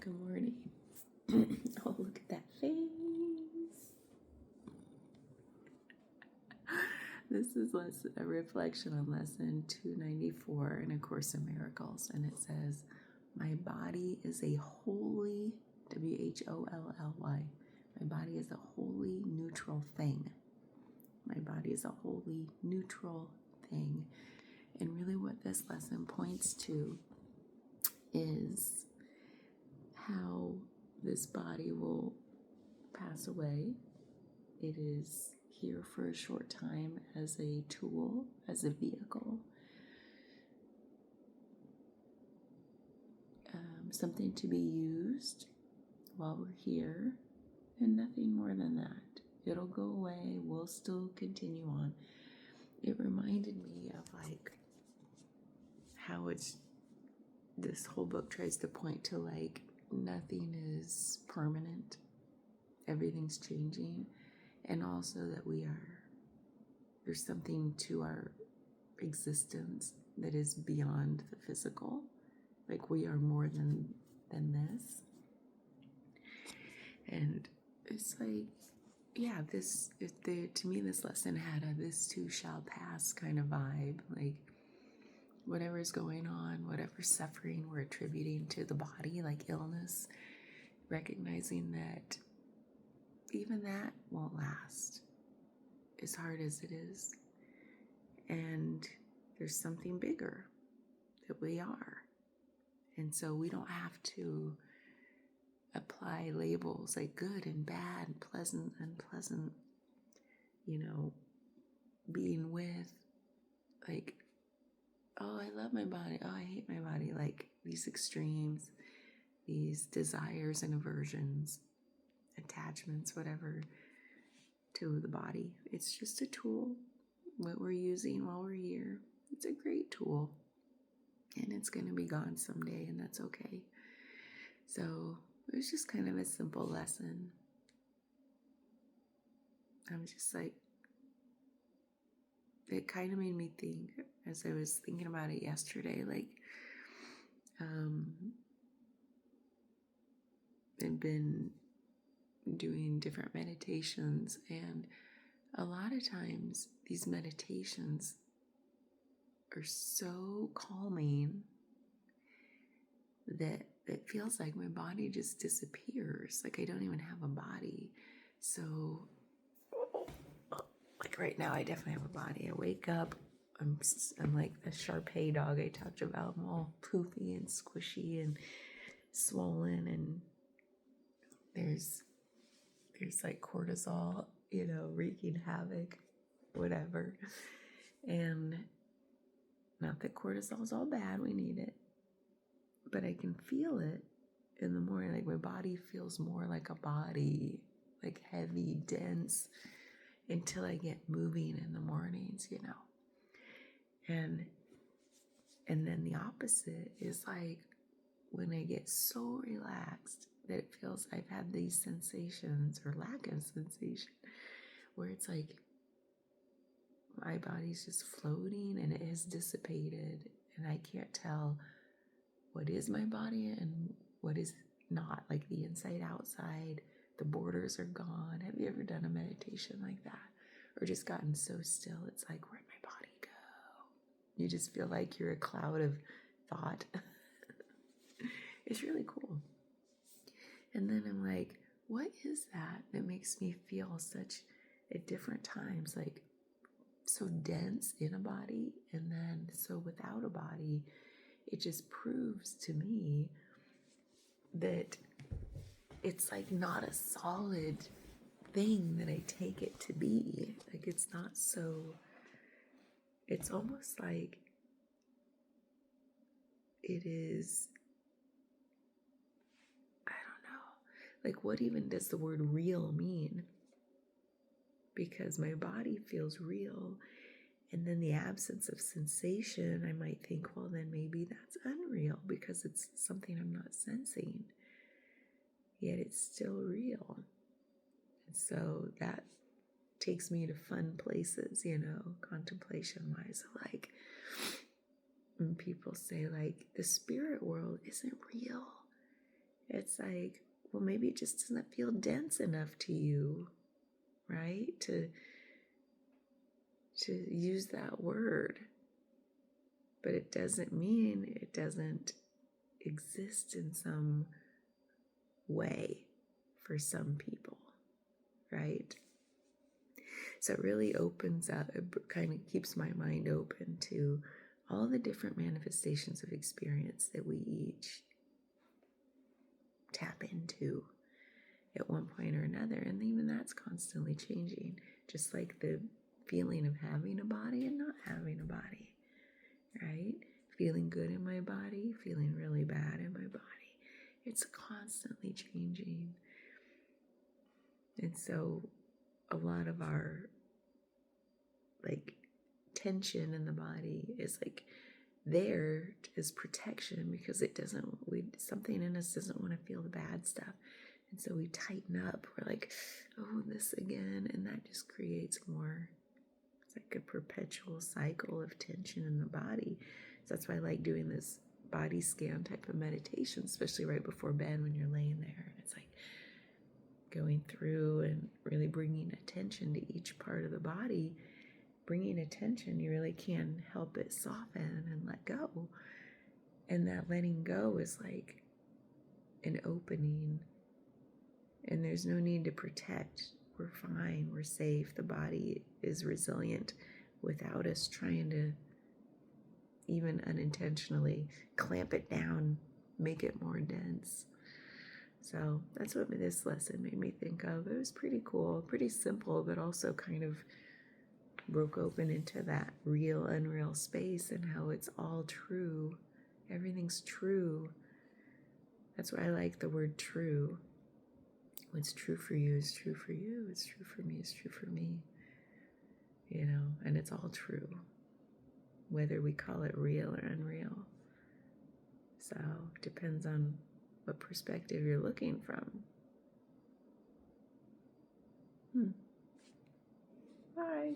Good morning. Oh, look at that face. This is a reflection on lesson 294 in A Course in Miracles. And it says, my body is a holy, WHOLLY. My body is a wholly neutral thing. My body is a wholly neutral thing. And really what this lesson points to is how this body will pass away. It is here for a short time as a tool, as a vehicle, something to be used while we're here, and nothing more than that. It'll go away, we'll still continue on. It reminded me of how this whole book tries to point to nothing is permanent, everything's changing, and also that there's something to our existence that is beyond the physical. We are more than this. And it's to me this lesson had a this too shall pass kind of vibe. Whatever's going on, whatever suffering we're attributing to the body, like illness, recognizing that even that won't last, as hard as it is. And there's something bigger that we are. And so we don't have to apply labels like good and bad, pleasant, unpleasant, being with, oh, I love my body, oh, I hate my body, these extremes, these desires and aversions, attachments, whatever, to the body. It's just a tool, what we're using while we're here. It's a great tool, and it's going to be gone someday, and that's okay. So it was just kind of a simple lesson. I'm just it kind of made me think, as I was thinking about it yesterday, I've been doing different meditations, and a lot of times these meditations are so calming that it feels like my body just disappears. I don't even have a body. So right now I definitely have a body. I wake up, I'm like the Shar-Pei dog I talked about. I'm all poofy and squishy and swollen, and there's cortisol, wreaking havoc, whatever. And not that cortisol is all bad, we need it, but I can feel it in the morning. My body feels more like a body, heavy, dense, until I get moving in the mornings, And then the opposite is when I get so relaxed that it feels I've had these sensations or lack of sensation, where it's my body's just floating and it has dissipated, and I can't tell what is my body and what is not, the inside, outside, the borders are gone. Have you ever done a meditation like that? Or just gotten so still, it's where'd my body go? You just feel like you're a cloud of thought. It's really cool. And then I'm what is that makes me feel such at different times, so dense in a body and then so without a body? It just proves to me that it's not a solid thing that I take it to be. It's not so, it's almost it is, I don't know, what even does the word real mean? Because my body feels real, and then the absence of sensation, I might think, well, then maybe that's unreal because it's something I'm not sensing, yet it's still real. And so that takes me to fun places, contemplation-wise. When people say, the spirit world isn't real. it's like, well, maybe it just doesn't feel dense enough to you, right? To use that word. But it doesn't mean it doesn't exist in some way for some people, right? So it really opens up, it kind of keeps my mind open to all the different manifestations of experience that we each tap into at one point or another. And even that's constantly changing, just like the feeling of having a body and not having a body, right? Feeling good in my body, feeling really bad in my body. It's constantly changing. And so a lot of our like tension in the body is like there as protection, because it doesn't, something in us doesn't want to feel the bad stuff. And so we tighten up. We're like, oh, this again. And that just creates more. It's like a perpetual cycle of tension in the body. So that's why I like doing this body scan type of meditation, especially right before bed when you're laying there. And it's like going through and really bringing attention to each part of the body. Bringing attention, you really can help it soften and let go. And that letting go is like an opening. And there's no need to protect. We're fine. We're safe. The body is resilient without us trying to even unintentionally clamp it down, make it more dense. So that's what this lesson made me think of. It was pretty cool, pretty simple, but also kind of broke open into that real, unreal space and how it's all true. Everything's true. That's why I like the word true. What's true for you is true for you. What's true for me is true for me. You know, and it's all true, whether we call it real or unreal. So it depends on what perspective you're looking from. Bye.